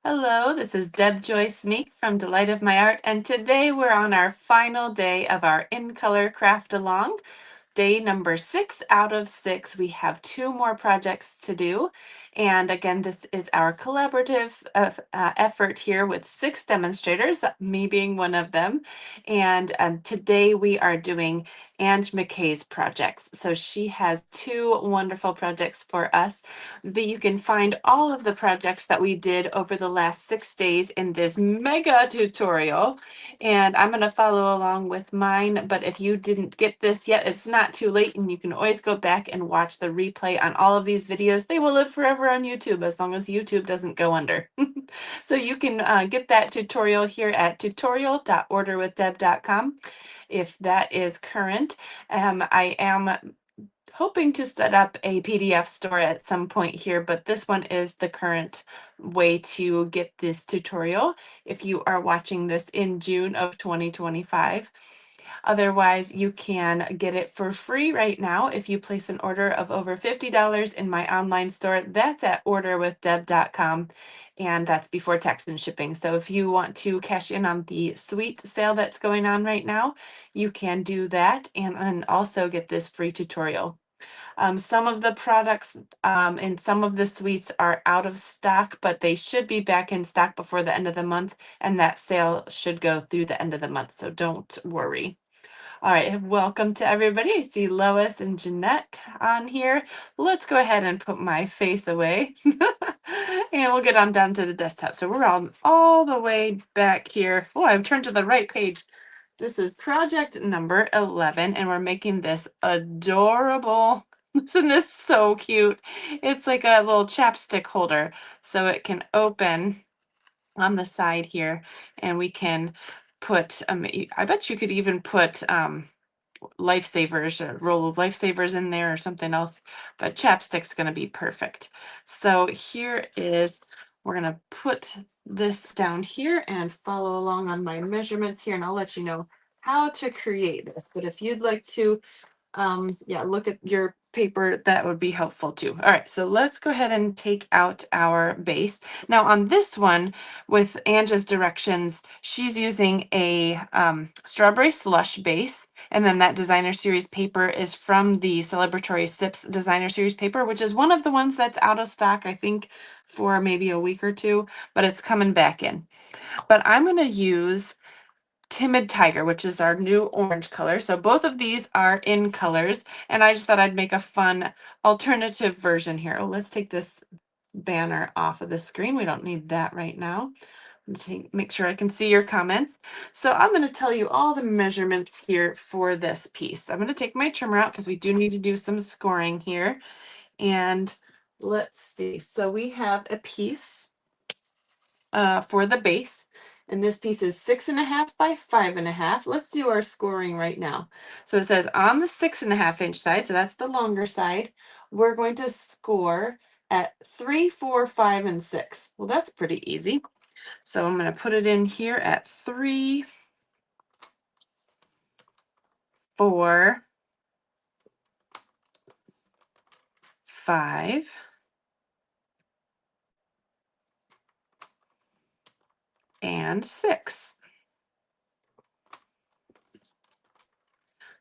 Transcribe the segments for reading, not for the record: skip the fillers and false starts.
Hello, this is Deb Joy Smeak from Delight of My Art, and today we're on our final day of our In Color Craft Along. Day number 6 out of 6. We have 2 more projects to do. And again, this is our collaborative effort here with 6 demonstrators, me being one of them. And today we are doing Ange McKay's projects. So she has 2 wonderful projects for us. That you can find all of the projects that we did over the last 6 days in this mega tutorial. And I'm going to follow along with mine, but if you didn't get this yet, it's not too late, and you can always go back and watch the replay on all of these videos. They will live forever on YouTube as long as YouTube doesn't go under. So you can get that tutorial here at tutorial.orderwithdeb.com if that is current. I am hoping to set up a PDF store at some point here, but this one is the current way to get this tutorial if you are watching this in June of 2025. Otherwise, you can get it for free right now if you place an order of over $50 in my online store. That's at orderwithdeb.com, and that's before tax and shipping. So if you want to cash in on the sweet sale that's going on right now, you can do that and also get this free tutorial. Some of the products in some of the suites are out of stock, but they should be back in stock before the end of the month, and that sale should go through the end of the month, so don't worry. All right, welcome to everybody. I see Lois and Jeanette on here. Let's go ahead and put my face away and we'll get on down to the desktop. So we're all the way back here. Oh, I've turned to the right page. This is project number 11, and we're making this adorable. Isn't this so cute? It's like a little chapstick holder, so it can open on the side here, and we can put, I bet you could even put lifesavers, a roll of lifesavers in there or something else, but chapstick's going to be perfect. So here is, we're going to put this down here and follow along on my measurements here, and I'll let you know how to create this. But if you'd like to yeah, look at your paper, that would be helpful too. All right, so let's go ahead and take out our base. Now on this one, with Ange's directions, she's using a strawberry slush base, and then that designer series paper is from the Celebratory Sips designer series paper, which is one of the ones that's out of stock, I think, for maybe a week or two, but it's coming back in. But I'm going to use Timid Tiger, which is our new orange color. So both of these are in colors, and I just thought I'd make a fun alternative version here. Oh, let's take this banner off of the screen. We don't need that right now. Make sure I can see your comments. So I'm going to tell you all the measurements here for this piece. I'm going to take my trimmer out because we do need to do some scoring here. And let's see. So we have a piece for the base. And this piece is 6.5 by 5.5. Let's do our scoring right now. So it says on the 6.5 inch side, so that's the longer side, we're going to score at 3, 4, 5, and 6. Well, that's pretty easy. So I'm going to put it in here at 3, 4, 5, and 6.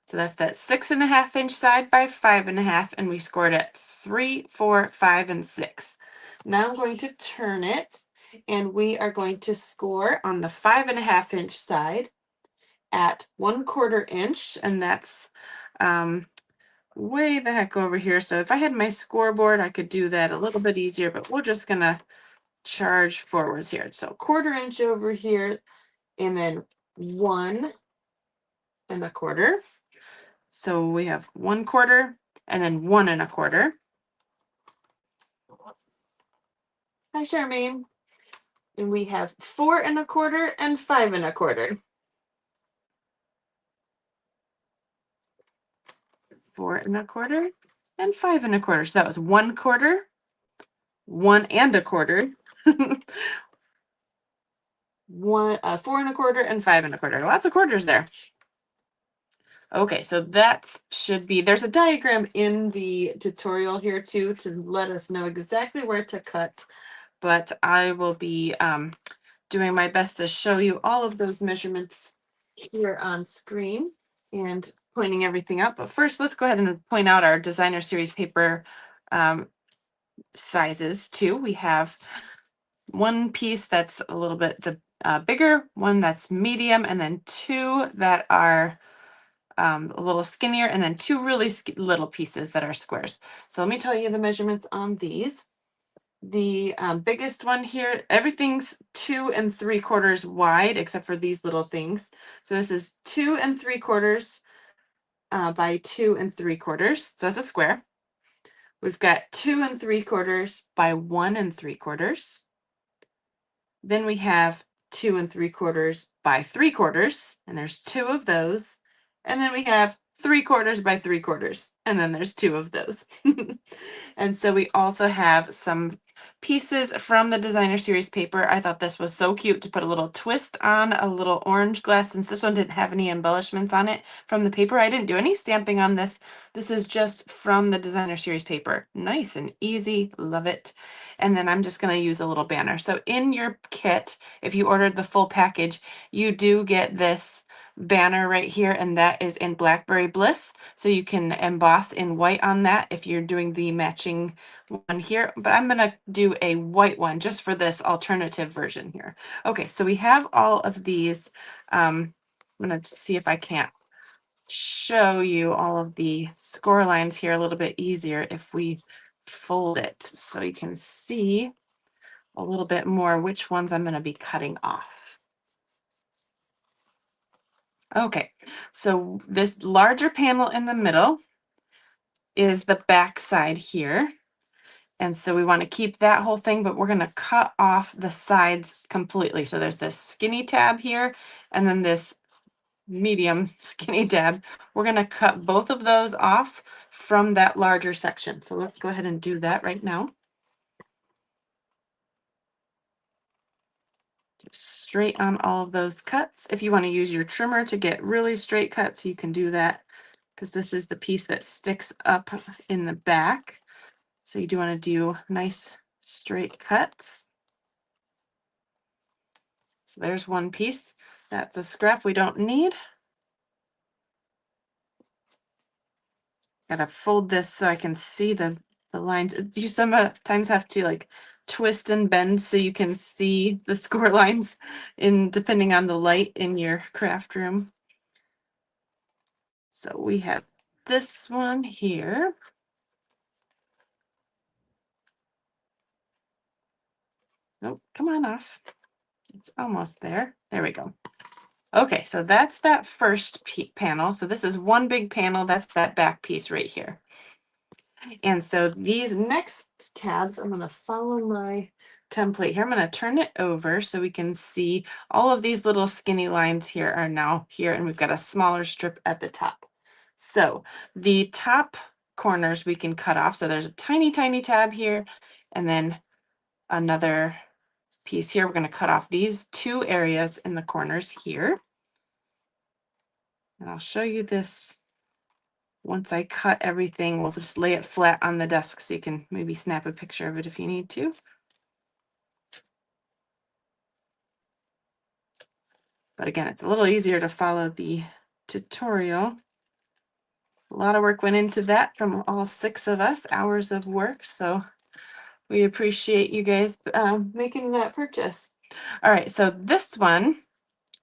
So that's that 6.5 inch side by 5.5, and we scored at 3, 4, 5, and 6. Now I'm going to turn it, and we are going to score on the 5.5 inch side at 1/4 inch, and that's way the heck over here. So if I had my scoreboard, I could do that a little bit easier, but we're just gonna charge forwards here. So 1/4 inch over here, and then 1.25. So we have 1/4 and then 1.25. Hi, Charmaine. And we have 4.25 and 5.25. 4.25 and 5.25. So that was 1/4, 1.25, 4.25, and 5.25. Lots of quarters there. Okay, so that should be, there's a diagram in the tutorial here too to let us know exactly where to cut. but I will be doing my best to show you all of those measurements here on screen and pointing everything out. But first, let's go ahead and point out our designer series paper um, sizes too. We have one piece that's a little bit bigger, one that's medium, and then two that are a little skinnier, and then two really little pieces that are squares. So let me tell you the measurements on these. The biggest one here, everything's 2 3/4 wide except for these little things. So this is 2 3/4 by 2 3/4. So that's a square. We've got 2 3/4 by 1 3/4. Then we have 2 3/4 by 3/4, and there's two of those. And then we have 3/4 by 3/4, and then there's two of those. And so we also have some pieces from the designer series paper. I thought this was so cute to put a little twist on a little orange glass, since this one didn't have any embellishments on it from the paper. I didn't do any stamping on this. This is just from the designer series paper. Nice and easy, love it. And then I'm just going to use a little banner. So in your kit, if you ordered the full package, you do get this banner right here, and that is in Blackberry Bliss. So you can emboss in white on that if you're doing the matching one here. But I'm going to do a white one just for this alternative version here. Okay, so we have all of these. I'm going to see if I can't show you all of the score lines here a little bit easier if we fold it so you can see a little bit more which ones I'm going to be cutting off. Okay, so this larger panel in the middle is the back side here. And so we want to keep that whole thing, but we're going to cut off the sides completely. So there's this skinny tab here, and then this medium skinny tab. We're going to cut both of those off from that larger section. So let's go ahead and do that right now. Just straight on all of those cuts. If you want to use your trimmer to get really straight cuts, you can do that, because this is the piece that sticks up in the back. So you do want to do nice straight cuts. So there's one piece. That's a scrap we don't need. Gotta fold this so I can see the lines. You sometimes have to like twist and bend so you can see the score lines in depending on the light in your craft room. So we have this one here. Oh, come on off. It's almost there. There we go. Okay, so that's that first panel. So this is one big panel. That's that back piece right here. And so these next tabs, I'm going to follow my template here. I'm going to turn it over so we can see all of these little skinny lines here are now here, and we've got a smaller strip at the top. So the top corners we can cut off. So there's a tiny, tiny tab here, and then another piece here. We're going to cut off these two areas in the corners here. And I'll show you this once I cut everything. We'll just lay it flat on the desk so you can maybe snap a picture of it if you need to. But again, it's a little easier to follow the tutorial. A lot of work went into that from all 6 of us, hours of work. So we appreciate you guys making that purchase. All right, so this one,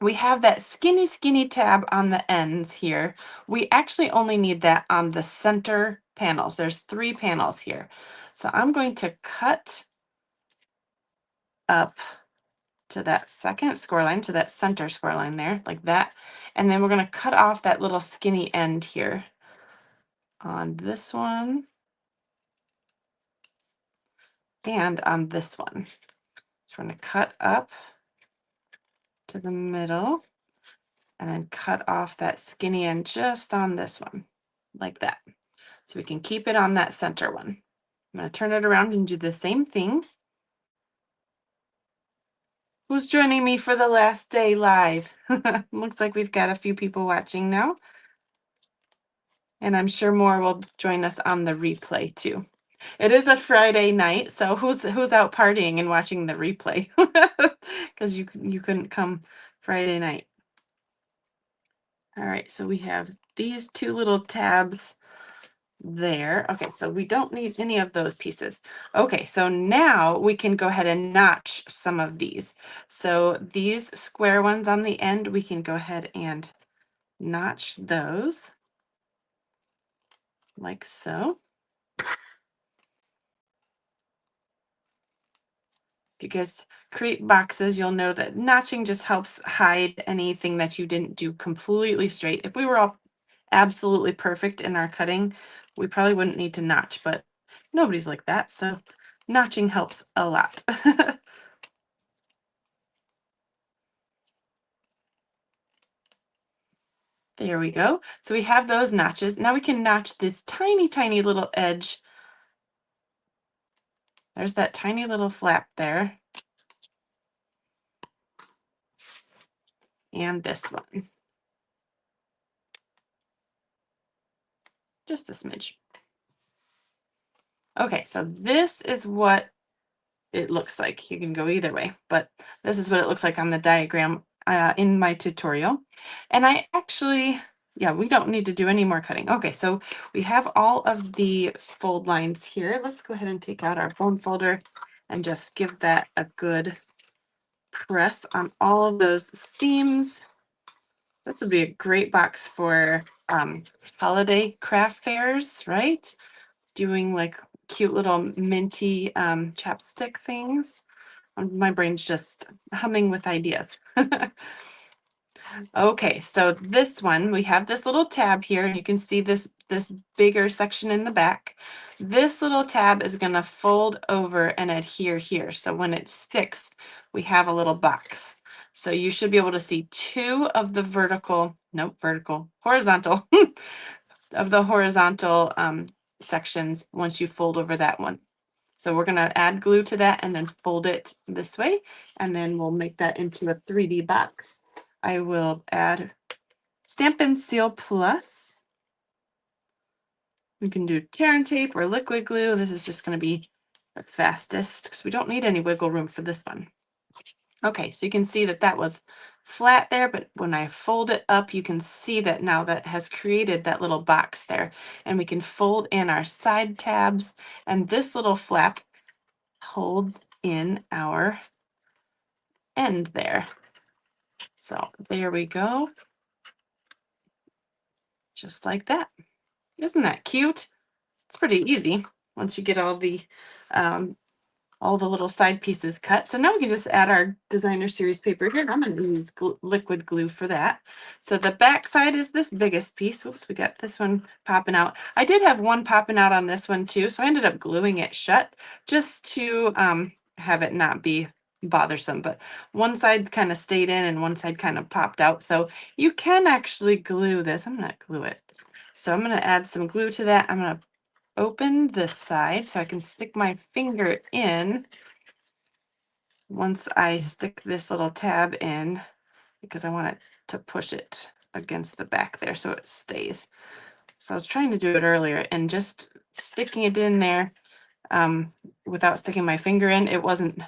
we have that skinny, skinny tab on the ends here. We actually only need that on the center panels. There's 3 panels here. So I'm going to cut up to that second score line, to that center score line there, like that. And then we're going to cut off that little skinny end here on this one and on this one. So we're going to cut up to the middle and then cut off that skinny end just on this one, like that. So we can keep it on that center one. I'm going to turn it around and do the same thing. Who's joining me for the last day live? Looks like we've got a few people watching now. And I'm sure more will join us on the replay too. It is a Friday night, so who's out partying and watching the replay? Because you couldn't come Friday night. All right, so we have these two little tabs there. Okay, so we don't need any of those pieces. Okay, so now we can go ahead and notch some of these. So these square ones on the end, we can go ahead and notch those like so. If you guys create boxes, you'll know that notching just helps hide anything that you didn't do completely straight. If we were all absolutely perfect in our cutting, we probably wouldn't need to notch, but nobody's like that, so notching helps a lot. There we go. So we have those notches. Now we can notch this tiny, tiny little edge. There's that tiny little flap there. And this one. Just a smidge. Okay, so this is what it looks like. You can go either way, but this is what it looks like on the diagram in my tutorial. And I actually, yeah, we don't need to do any more cutting. Okay, so we have all of the fold lines here. Let's go ahead and take out our bone folder and just give that a good press on all of those seams. This would be a great box for holiday craft fairs, right? Doing like cute little minty chapstick things. My brain's just humming with ideas. Okay, so this one, we have this little tab here. You can see this bigger section in the back. This little tab is going to fold over and adhere here. So when it sticks, we have a little box. So you should be able to see two of the horizontal of the horizontal sections once you fold over that one. So we're going to add glue to that and then fold it this way, and then we'll make that into a 3D box. I will add Stampin' Seal Plus. We can do tear and tape or liquid glue. This is just going to be the fastest because we don't need any wiggle room for this one. Okay, so you can see that that was flat there, but when I fold it up, you can see that now that has created that little box there. And we can fold in our side tabs, and this little flap holds in our end there. So there we go. Just like that. Isn't that cute? It's pretty easy once you get all the little side pieces cut. So now we can just add our designer series paper here. I'm going to use liquid glue for that. So the back side is this biggest piece. Whoops, we got this one popping out. I did have one popping out on this one too, so I ended up gluing it shut just to have it not be bothersome. But one side kind of stayed in and one side kind of popped out. So you can actually glue this. I'm going to glue it. So I'm going to add some glue to that. I'm going to open this side so I can stick my finger in once I stick this little tab in, because I want it to push it against the back there so it stays. So I was trying to do it earlier and just sticking it in there without sticking my finger in, it wasn't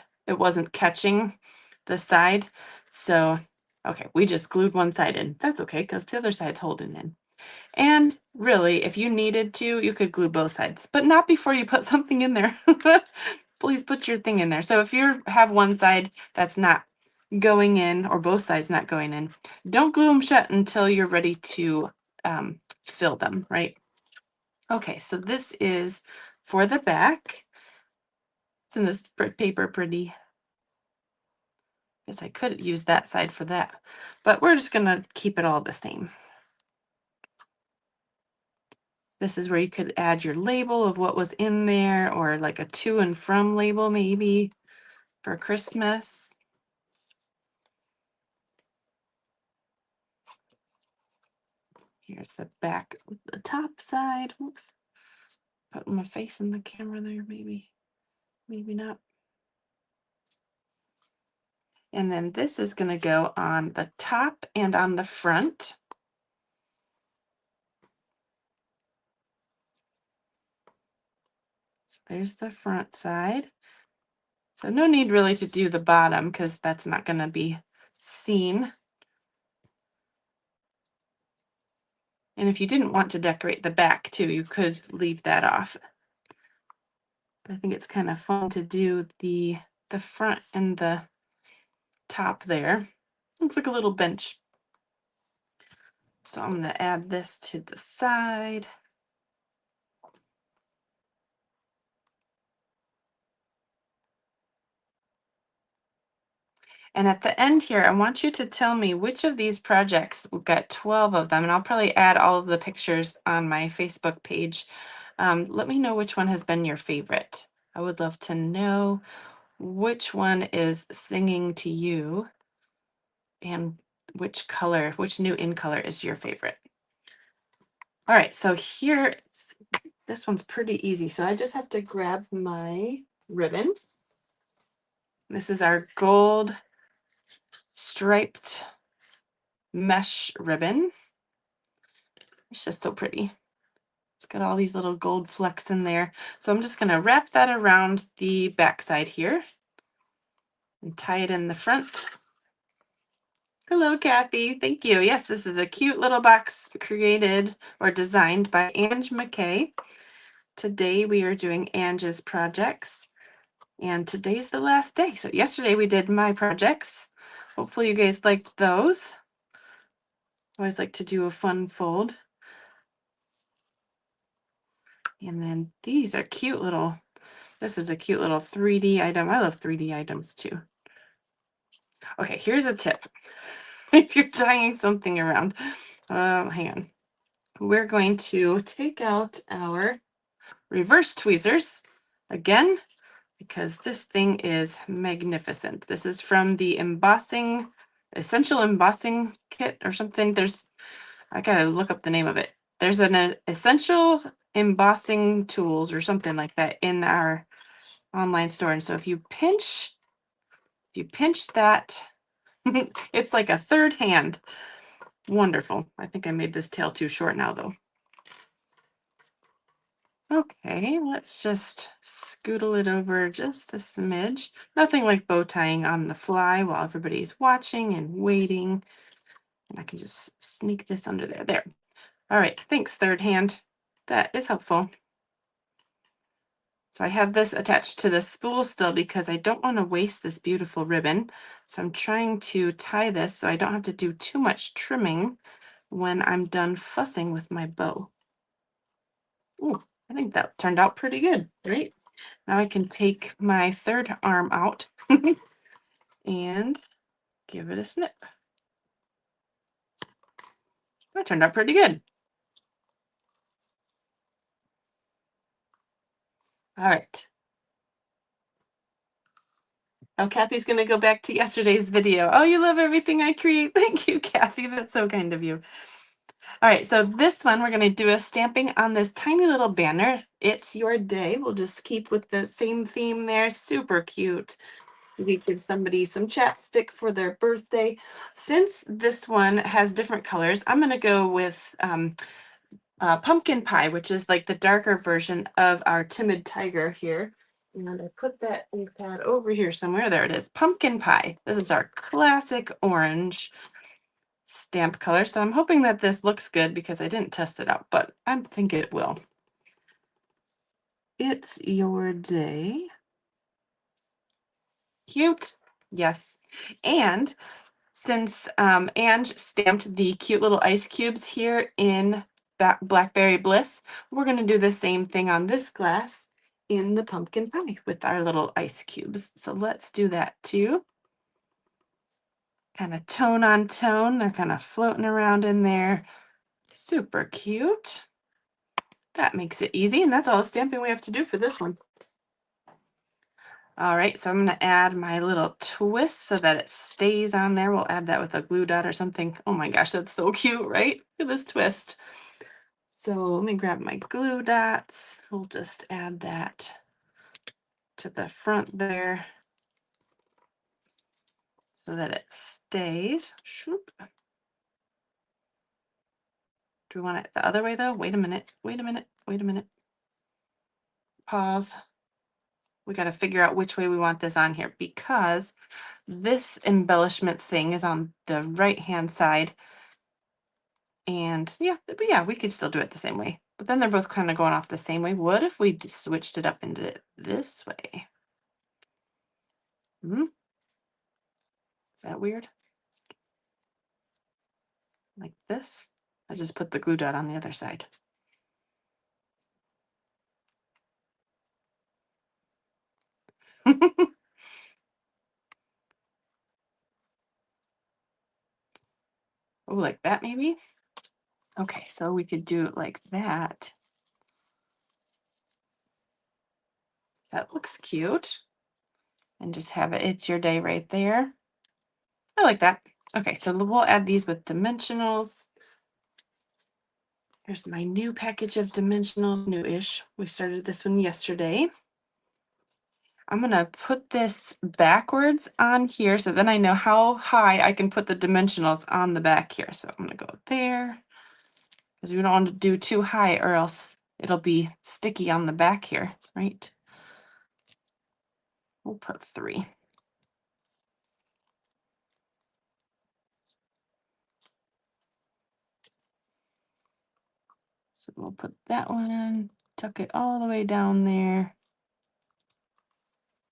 catching the side. So okay, we just glued one side in. That's okay because the other side's holding in. And really, if you needed to, you could glue both sides, but not before you put something in there. Please put your thing in there. So if you have one side that's not going in or both sides not going in, don't glue them shut until you're ready to fill them, right? Okay, so this is for the back. Isn't this paper pretty? Guess I could use that side for that, but we're just gonna keep it all the same. This is where you could add your label of what was in there, or like a to and from label maybe for Christmas. Here's the back, the top side. Oops. Putting my face in the camera there, maybe not. And then this is going to go on the top and on the front. So There's the front side. So no need really to do the bottom because that's not going to be seen. And if you didn't want to decorate the back too, you could leave that off. But I think it's kind of fun to do the front and the top there. Looks like a little bench. So I'm going to add this to the side. And at the end here, I want you to tell me which of these projects, we've got 12 of them, and I'll probably add all of the pictures on my Facebook page. Let me know which one has been your favorite. I would love to know which one is singing to you and which color, which new in color is your favorite. All right, so here, this one's pretty easy. So I just have to grab my ribbon. This is our gold striped mesh ribbon. It's just so pretty. It's got all these little gold flecks in there. So I'm just going to wrap that around the back side here and tie it in the front. Hello, Kathy. Thank you. Yes, this is a cute little box created or designed by Ange McKay. Today we are doing Ange's projects, and today's the last day. So yesterday we did my projects. Hopefully you guys liked those. I always like to do a fun fold. And then these are cute little, this is a cute little 3D item. I love 3D items too. Okay, here's a tip. If you're tying something around, hang on. We're going to take out our reverse tweezers again, because this thing is magnificent. This is from the essential embossing kit or something. I gotta look up the name of it. There's an essential embossing tools or something like that in our online store. And so if you pinch that, it's like a third hand. Wonderful. I think I made this tail too short now though. Okay, let's just scootle it over just a smidge. Nothing like bow tying on the fly while everybody's watching and waiting. And I can just sneak this under there. There. All right, thanks, third hand. That is helpful. So I have this attached to the spool still because I don't want to waste this beautiful ribbon. So I'm trying to tie this so I don't have to do too much trimming when I'm done fussing with my bow. Ooh, I think that turned out pretty good, right? Now I can take my third arm out and give it a snip. That turned out pretty good. All right. Now Kathy's going to go back to yesterday's video. Oh, you love everything I create. Thank you, Kathy. That's so kind of you. All right, so this one, we're going to do a stamping on this tiny little banner. It's your day. We'll just keep with the same theme there. Super cute. We give somebody some chapstick for their birthday. Since this one has different colors, I'm going to go with pumpkin pie, which is like the darker version of our timid tiger here. And I put that ink pad over here somewhere. There it is. Pumpkin pie. This is our classic orange stamp color. So I'm hoping that this looks good because I didn't test it out, but I think it will. It's your day. Cute. Yes. And since Ange stamped the cute little ice cubes here in Blackberry Bliss, we're going to do the same thing on this glass in the pumpkin pie with our little ice cubes. So let's do that too. Kind of tone on tone. They're kind of floating around in there. Super cute. That makes it easy, and that's all the stamping we have to do for this one. All right, so I'm going to add my little twist so that it stays on there. We'll add that with a glue dot or something. Oh my gosh, that's so cute, right? Look at this twist. So let me grab my glue dots. We'll just add that to the front there so that it stays. Shoop. Do we want it the other way though? Wait a minute, wait a minute, wait a minute. Pause. we got to figure out which way we want this on here because this embellishment thing is on the right-hand side. And yeah, but yeah, we could still do it the same way. But then they're both kind of going off the same way. What if we just switched it up and did it this way? Hmm? Is that weird? Like this? I just put the glue dot on the other side. Oh, like that maybe? Okay, so we could do it like that. That looks cute. And just have it, it's your day right there. I like that. Okay, so we'll add these with dimensionals. Here's my new package of dimensionals, new-ish. We started this one yesterday. I'm gonna put this backwards on here so then I know how high I can put the dimensionals on the back here. So I'm gonna go there because we don't want to do too high or else it'll be sticky on the back here, right? We'll put 3. So we'll put that one, tuck it all the way down there.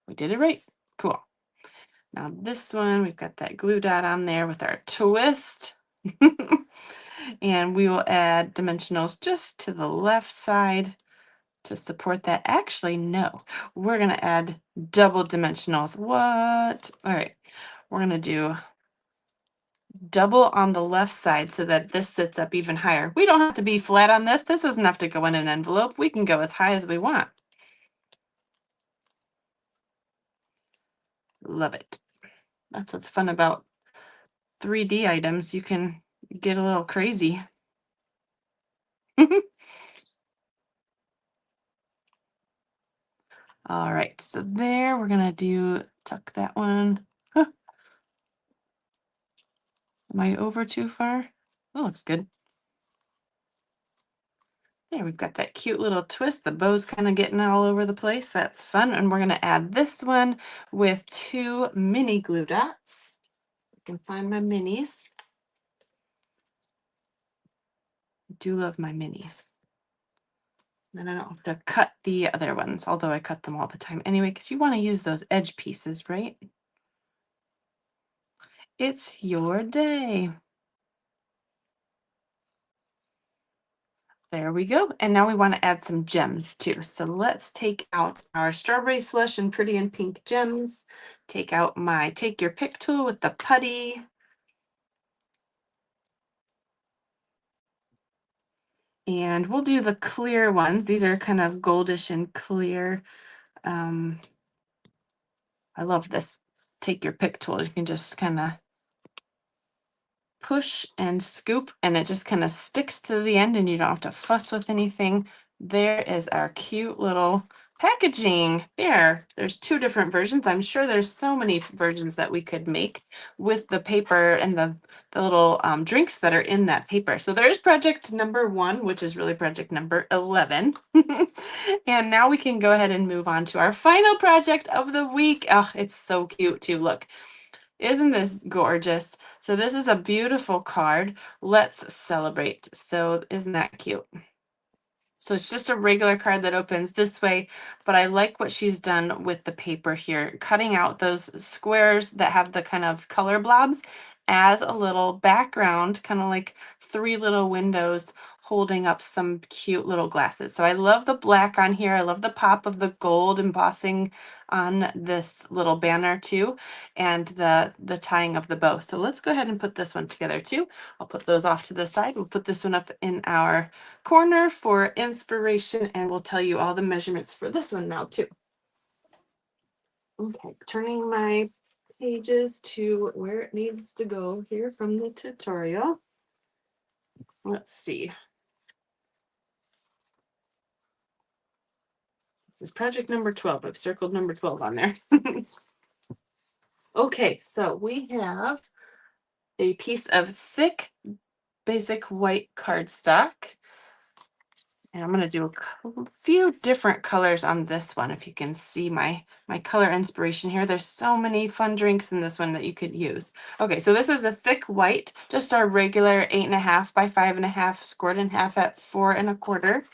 We did it right. Cool. Now this one, we've got that glue dot on there with our twist. And we will add dimensionals just to the left side to support that. Actually, no, we're going to add double dimensionals. What? All right, we're going to do double on the left side so that this sits up even higher. We don't have to be flat on this. This doesn't have to go in an envelope. We can go as high as we want. Love it. That's what's fun about 3D items. You can get a little crazy. All right, so there we're gonna do tuck that one. Huh, am I over too far? That looks good. There, we've got that cute little twist. The bow's kind of getting all over the place. That's fun. And we're gonna add this one with 2 mini glue dots. I can find my minis. I do love my minis. Then I don't have to cut the other ones, although I cut them all the time anyway, because you want to use those edge pieces, right? It's your day. There we go. And now we want to add some gems too. So let's take out our strawberry slush and pretty and pink gems. Take out my take your pick tool with the putty. And we'll do the clear ones. These are kind of goldish and clear. I love this take your pick tool. You can just kind of push and scoop and it just kind of sticks to the end and you don't have to fuss with anything. There is our cute little packaging. There's 2 different versions. I'm sure there's so many versions that we could make with the paper and the little drinks that are in that paper. So there's project number 1, which is really project number 11. And now we can go ahead and move on to our final project of the week. Oh, it's so cute too. Look. Isn't this gorgeous? So this is a beautiful card. Let's celebrate. So isn't that cute? So it's just a regular card that opens this way, but I like what she's done with the paper here, cutting out those squares that have the kind of color blobs as a little background, kind of like 3 little windows holding up some cute little glasses. So I love the black on here. I love the pop of the gold embossing on this little banner too, and the tying of the bow. So let's go ahead and put this one together too. I'll put those off to the side. We'll put this one up in our corner for inspiration, and we'll tell you all the measurements for this one now too. Okay, turning my pages to where it needs to go here from the tutorial. Let's see. This is project number 12. I've circled number 12 on there. Okay, so we have a piece of thick, basic white cardstock. And I'm going to do a few different colors on this one. If you can see my color inspiration here, there's so many fun drinks in this one that you could use. Okay, so this is a thick white, just our regular 8.5 by 5.5, scored in half at 4.25.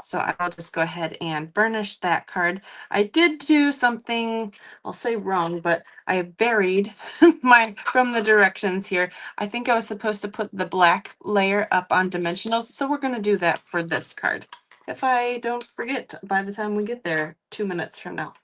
So I'll just go ahead and burnish that card. I did do something, I'll say wrong, but I varied my from the directions here. I think I was supposed to put the black layer up on dimensionals, so we're going to do that for this card if I don't forget by the time we get there 2 minutes from now.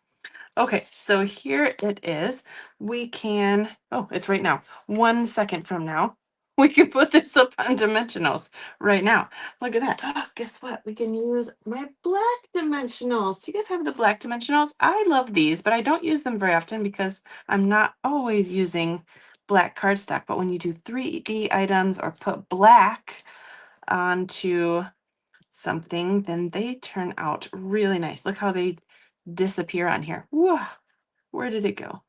Okay, so here it is. We can, oh, it's right now. 1 second from now, we can put this up on dimensionals right now. Look at that. Guess what? We can use my black dimensionals. Do you guys have the black dimensionals? I love these, but I don't use them very often because I'm not always using black cardstock. But when you do 3D items or put black onto something, then they turn out really nice. Look how they disappear on here. Whoa, where did it go?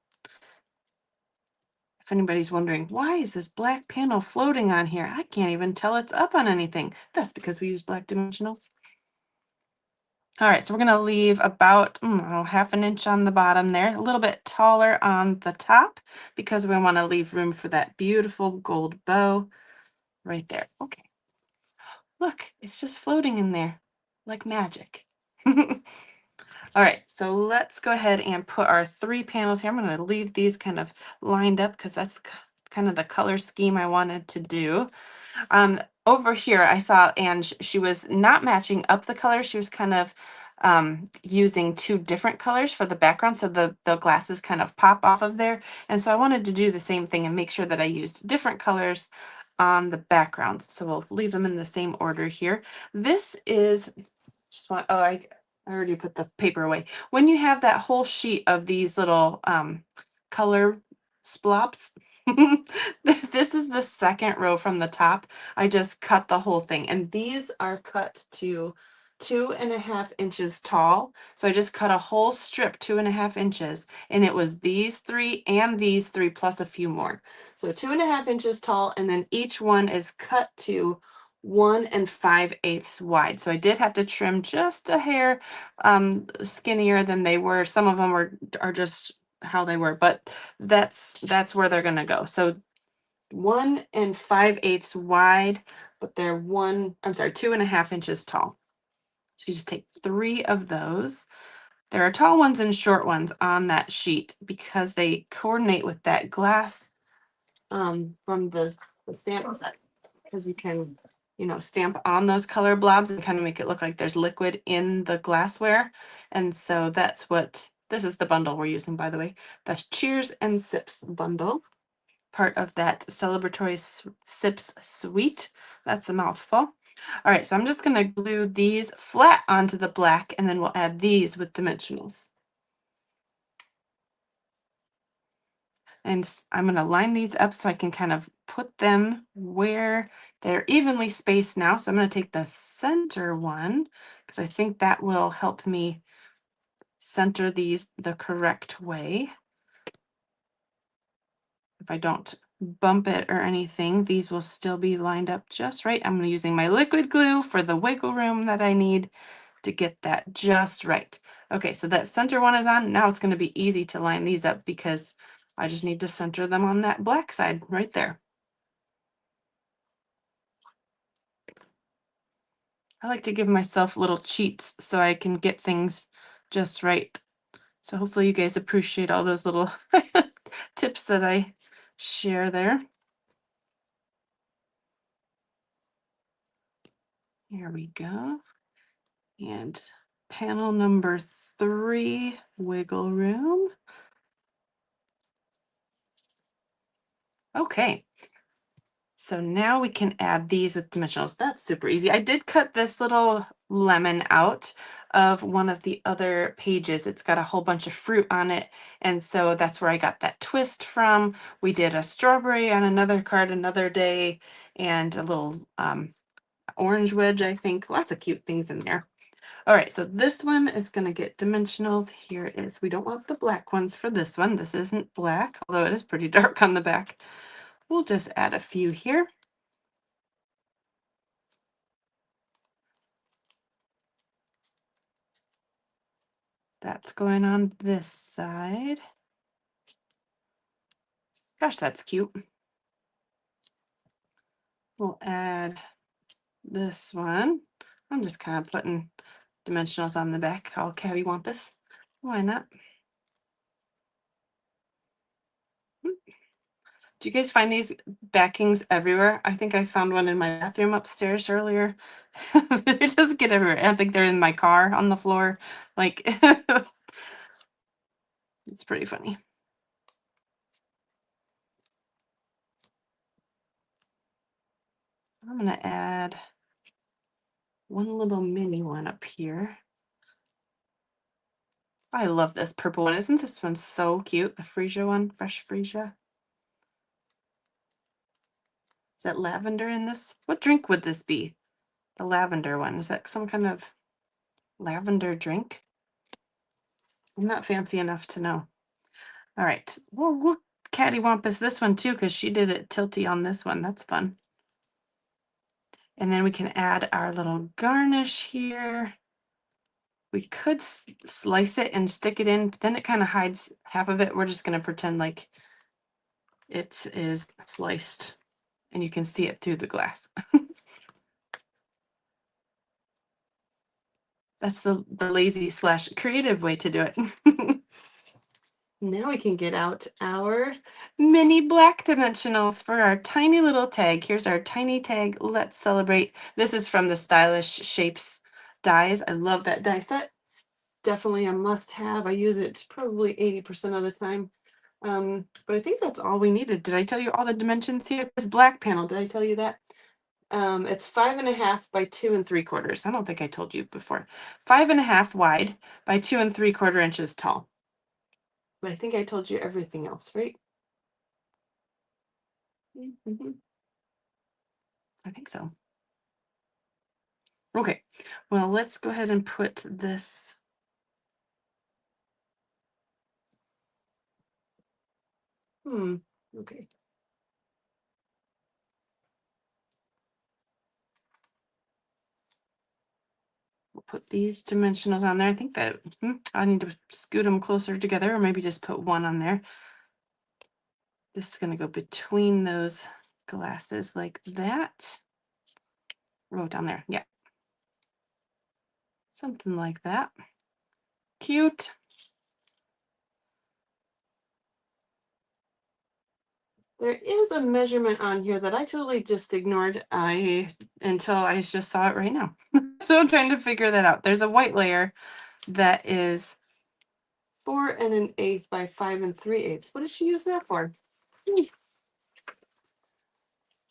If anybody's wondering, why is this black panel floating on here? I can't even tell it's up on anything. That's because we use black dimensionals. All right, so we're gonna leave about 1/2 inch on the bottom there, a little bit taller on the top because we wanna leave room for that beautiful gold bow right there. Okay, look, it's just floating in there like magic. All right, so let's go ahead and put our 3 panels here. I'm going to leave these kind of lined up because that's kind of the color scheme I wanted to do. Over here, I saw Ange, she was not matching up the colors. She was kind of using 2 different colors for the background, so the glasses kind of pop off of there. And so I wanted to do the same thing and make sure that I used different colors on the backgrounds. So we'll leave them in the same order here. This is just want, oh, I already put the paper away. When you have that whole sheet of these little color splops, this is the second row from the top. I just cut the whole thing, and these are cut to 2.5 inches tall. So I just cut a whole strip 2.5 inches, and it was these 3 and these 3 plus a few more. So 2.5 inches tall, and then each one is cut to 1 5/8 wide. So I did have to trim just a hair skinnier than they were. Some of them are just how they were, but that's where they're gonna go. So 1 5/8 wide, but they're 2.5 inches tall. So you just take 3 of those. There are tall ones and short ones on that sheet because they coordinate with that glass from the stamp set, because you can, stamp on those color blobs and kind of make it look like there's liquid in the glassware. And so that's what this is, the bundle we're using, by the way. The Cheers and Sips bundle, part of that celebratory sips suite. That's a mouthful. All right, so I'm just going to glue these flat onto the black, and then we'll add these with dimensionals. And I'm going to line these up so I can kind of put them where they're evenly spaced now. So I'm going to take the center one because I think that will help me center these the correct way. If I don't bump it or anything, these will still be lined up just right. I'm using my liquid glue for the wiggle room that I need to get that just right. Okay, so that center one is on. Now it's going to be easy to line these up because I just need to center them on that black side right there. I like to give myself little cheats so I can get things just right. So hopefully you guys appreciate all those little tips that I share there. Here we go. And panel number 3, wiggle room. Okay. So now we can add these with dimensionals. That's super easy. I did cut this little lemon out of one of the other pages. It's got a whole bunch of fruit on it. And so that's where I got that twist from. We did a strawberry on another card another day, and a little orange wedge, I think. Lots of cute things in there. All right, so this one is going to get dimensionals. Here it is. We don't want the black ones for this one. This isn't black, although it is pretty dark on the back. We'll just add a few here. That's going on this side. Gosh, that's cute. We'll add this one. I'm just kind of putting dimensionals on the back, all cattywampus. Why not? Do you guys find these backings everywhere? I think I found one in my bathroom upstairs earlier. They just get everywhere. I think they're in my car on the floor. Like, it's pretty funny. I'm going to add one little mini one up here. I love this purple one. Isn't this one so cute? The freesia one, fresh freesia. Is that lavender in this? What drink would this be? The lavender one. Is that some kind of lavender drink? I'm not fancy enough to know. All right. Well, we'll cattywampus this one too, because she did it tilty on this one. That's fun. And then we can add our little garnish here. We could slice it and stick it in, but then it kind of hides half of it. We're just going to pretend like it is sliced and you can see it through the glass. That's the lazy / creative way to do it. Now we can get out our mini black dimensionals for our tiny little tag. Here's our tiny tag. Let's celebrate. This is from the Stylish Shapes dies. I love that die set. Definitely a must have. I use it probably 80% of the time. But I think that's all we needed. Did I tell you all the dimensions here? This black panel, did I tell you that? It's 5.5 by 2 3/4. I don't think I told you before. 5.5 wide by 2 3/4 inches tall. But I think I told you everything else, right? Mm-hmm. I think so. Okay, well, let's go ahead and put this. Okay. We'll put these dimensionals on there. I think that I need to scoot them closer together, or maybe just put one on there. This is going to go between those glasses like that. Oh, down there. Yeah. Something like that. Cute. There is a measurement on here that I totally just ignored until I just saw it right now. So I'm trying to figure that out. There's a white layer that is 4 1/8 by 5 3/8. What does she use that for?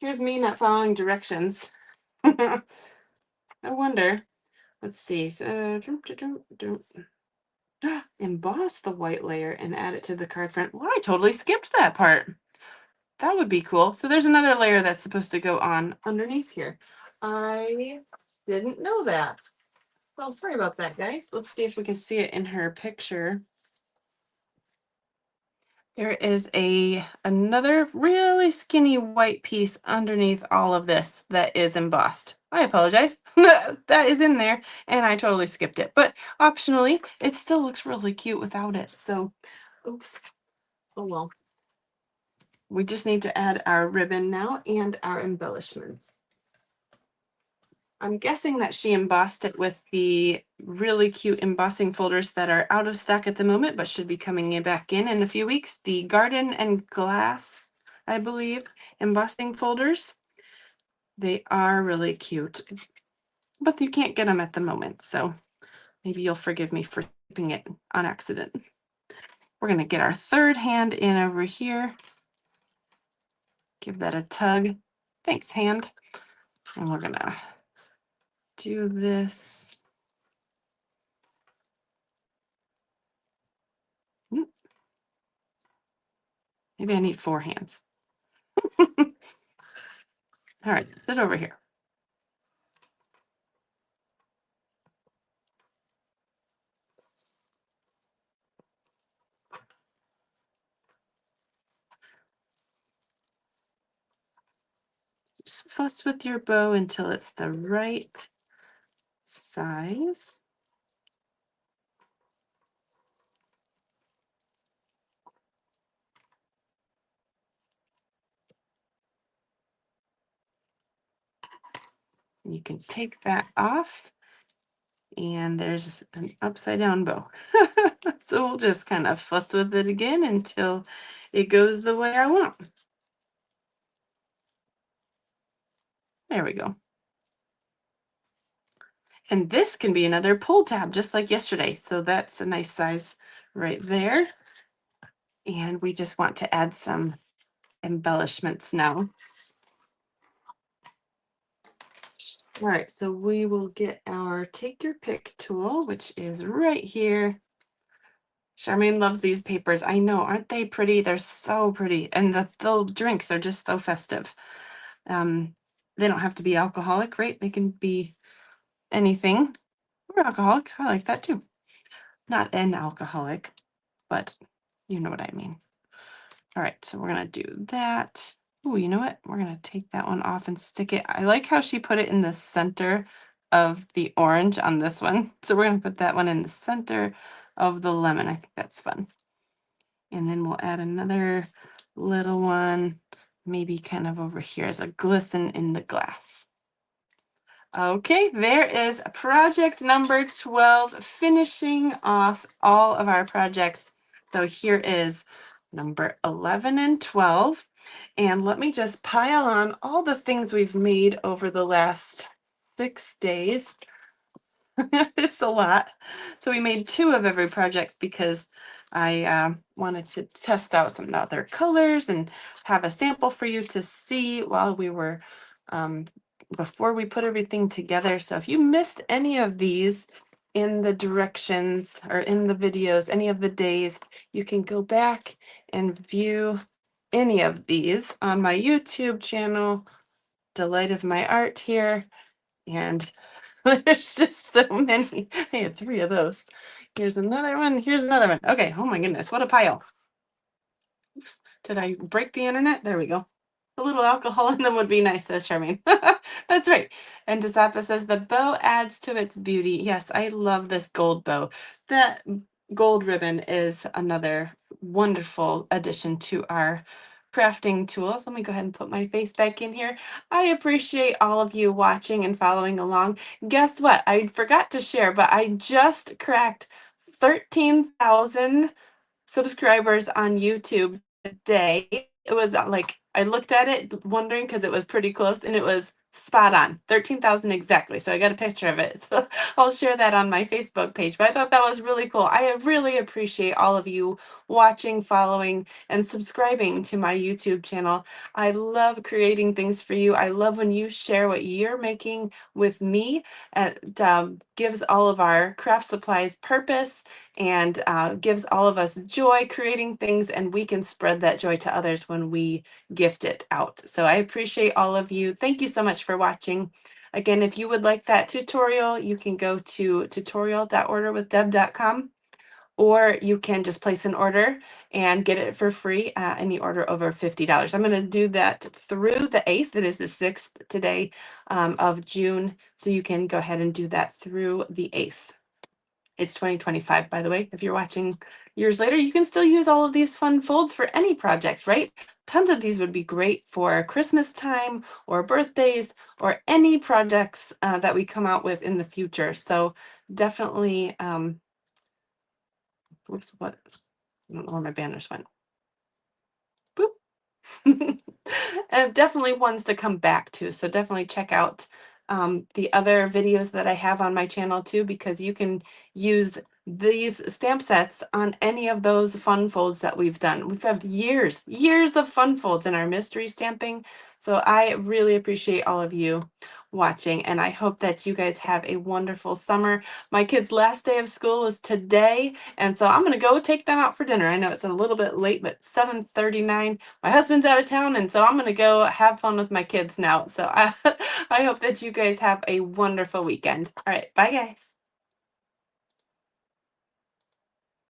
Here's me not following directions. I wonder. Let's see. So, emboss the white layer and add it to the card front. Well, I totally skipped that part. That would be cool. So there's another layer that's supposed to go on underneath here. I didn't know that. Well, sorry about that, guys. Let's see if we can see it in her picture. There is another really skinny white piece underneath all of this that is embossed. I apologize. That is in there, and I totally skipped it. But optionally, it still looks really cute without it. So, oops. Oh well. We just need to add our ribbon now and our embellishments. I'm guessing that she embossed it with the really cute embossing folders that are out of stock at the moment, but should be coming back in a few weeks. The Garden and Glass, I believe, embossing folders. They are really cute, but you can't get them at the moment. So maybe you'll forgive me for keeping it on accident. We're going to get our third hand in over here. Give that a tug. Thanks, hand. And we're going to do this. Maybe I need 4 hands. All right, sit over here. Just fuss with your bow until it's the right size. You can take that off, and there's an upside down bow. So we'll just kind of fuss with it again until it goes the way I want. There we go. And this can be another pull tab, just like yesterday. So that's a nice size right there. And we just want to add some embellishments now. All right, so we will get our take your pick tool, which is right here. Charmaine loves these papers. I know, aren't they pretty? They're so pretty. And the drinks are just so festive. Um, they don't have to be alcoholic, right? They can be anything. Or alcoholic. I like that too. Not an alcoholic, but you know what I mean. All right, so we're gonna do that. Oh, you know what? We're gonna take that one off and stick it. I like how she put it in the center of the orange on this one. So we're gonna put that one in the center of the lemon. I think that's fun. And then we'll add another little one, maybe kind of over here as a glisten in the glass. Okay, there is project number 12, finishing off all of our projects. So here is number 11 and 12. And let me just pile on all the things we've made over the last 6 days. It's a lot. So we made two of every project because I wanted to test out some other colors and have a sample for you to see while we were um, before we put everything together. So if you missed any of these in the directions or in the videos, any of the days, you can go back and view any of these on my YouTube channel, Delight of My Art here. And there's just so many. I had three of those. Here's another one. Here's another one. Okay. Oh my goodness. What a pile. Oops. Did I break the internet? There we go. A little alcohol in them would be nice, says Charmaine. That's right. And Desapa says the bow adds to its beauty. Yes, I love this gold bow. That gold ribbon is another wonderful addition to our crafting tools. Let me go ahead and put my face back in here. I appreciate all of you watching and following along. Guess what? I forgot to share, but I just cracked 13,000 subscribers on YouTube today. It was like I looked at it wondering because it was pretty close and it was spot on 13,000 exactly. So I got a picture of it. So I'll share that on my Facebook page. But I thought that was really cool. I really appreciate all of you watching, following, and subscribing to my YouTube channel. I love creating things for you. I love when you share what you're making with me. It gives all of our craft supplies purpose and gives all of us joy creating things, and we can spread that joy to others when we gift it out. So I appreciate all of you. Thank you so much for watching. Again, if you would like that tutorial, you can go to tutorial.orderwithdeb.com, or you can just place an order and get it for free, any order over $50. I'm going to do that through the 8th. It is the 6th today of June. So you can go ahead and do that through the 8th. It's 2025, by the way. If you're watching years later, you can still use all of these fun folds for any projects, right? Tons of these would be great for Christmas time or birthdays or any projects that we come out with in the future. So definitely, whoops, what? I don't know where my banners went. Boop. And definitely ones to come back to. So definitely check out the other videos that I have on my channel too, because you can use these stamp sets on any of those fun folds that we've done. We've had years of fun folds in our mystery stamping. So I really appreciate all of you watching, and I hope that you guys have a wonderful summer. My kids' last day of school was today, and so I'm going to go take them out for dinner. I know it's a little bit late, but 7:39. My husband's out of town, and so I'm going to go have fun with my kids now. So I hope that you guys have a wonderful weekend. All right, bye guys.